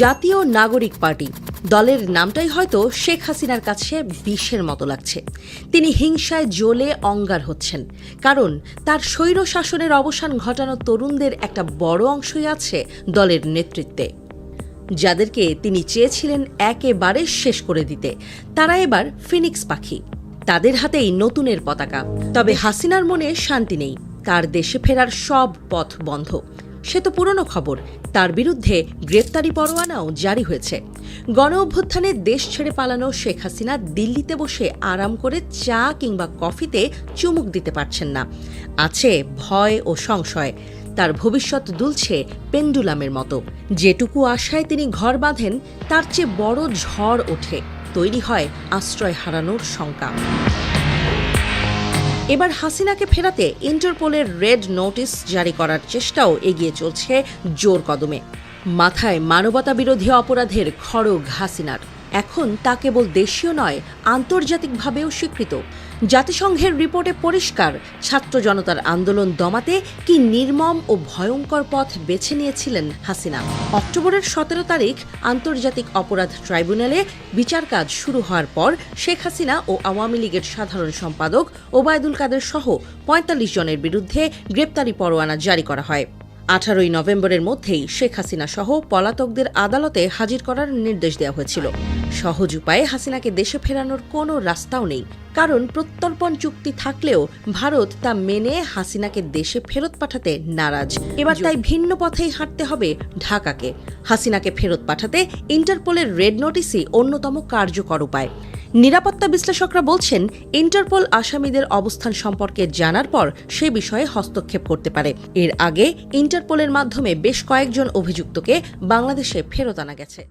জাতীয় নাগরিক পার্টি দলের নামটাই হয়তো শেখ হাসিনার কাছে বিষের মতো লাগছে। তিনি হিংসায় জ্বলে অঙ্গার হচ্ছেন, কারণ তার স্বৈর শাসনের অবসান ঘটানো তরুণদের একটা বড় অংশই আছে দলের নেতৃত্বে, যাদেরকে তিনি চেয়েছিলেন একেবারে শেষ করে দিতে। তারা এবার ফিনিক্স পাখি, তাদের হাতেই নতুনের পতাকা। তবে হাসিনার মনে শান্তি নেই, তার দেশে ফেরার সব পথ বন্ধ। সে তো পুরনো খবর, তার বিরুদ্ধে গ্রেপ্তারি পরোয়ানাও জারি হয়েছে। গণ অভ্যুত্থানে দেশ ছেড়ে পালানো শেখ হাসিনা দিল্লিতে বসে আরাম করে চা কিংবা কফিতে চুমুক দিতে পারছেন না। আছে ভয় ও সংশয়, তার ভবিষ্যৎ দুলছে পেন্ডুলামের মতো। যেটুকু আশায় তিনি ঘর বাঁধেন, তার চেয়ে বড় ঝড় ওঠে, তৈরি হয় আশ্রয় হারানোর শঙ্কা। এবার হাসিনাকে ফেরাতে ইন্টারপোলের রেড নোটিশ জারি করার চেষ্টাও এগিয়ে চলছে জোর কদমে। মাথায় মানবতাবিরোধী অপরাধের খড়গ হাসিনার। এখন তা কেবল দেশীয় নয়, আন্তর্জাতিকভাবেও স্বীকৃত। জাতিসংঘের রিপোর্টে পরিষ্কার, ছাত্র জনতার আন্দোলন দমাতে কি নির্মম ও ভয়ঙ্কর পথ বেছে নিয়েছিলেন হাসিনা। অক্টোবরের 17 তারিখ আন্তর্জাতিক অপরাধ ট্রাইব্যুনালে বিচার কাজ শুরু হওয়ার পর শেখ হাসিনা ও আওয়ামী লীগের সাধারণ সম্পাদক ওবায়দুল কাদের সহ ৪৫ জনের বিরুদ্ধে গ্রেপ্তারি পরোয়ানা জারি করা হয়। 18 নভেম্বরের মধ্যেই শেখ হাসিনা সহ পলাতকদের আদালতে হাজির করার নির্দেশ দেওয়া হয়েছিল। সহজ উপায়ে হাসিনাকে দেশে ফেরানোর কোনো রাস্তাও নেই, কারণ প্রত্যর্পণ চুক্তি থাকলেও ভারত তা মেনে হাসিনাকে দেশে ফেরত পাঠাতে নারাজ। এবার তাই ভিন্ন পথেই হাঁটতে হবে ঢাকাকে। হাসিনাকে ফেরত পাঠাতে ইন্টারপোলের রেড নোটিসই অন্যতম কার্যকর উপায়। নিরাপত্তা বিশ্লেষকরা বলছেন, ইন্টারপোল আসামিদের অবস্থান সম্পর্কে জানার পর সে বিষয়ে হস্তক্ষেপ করতে পারে। এর আগে ইন্টারপোলের মাধ্যমে বেশ কয়েকজন অভিযুক্তকে বাংলাদেশে ফেরত আনা গেছে।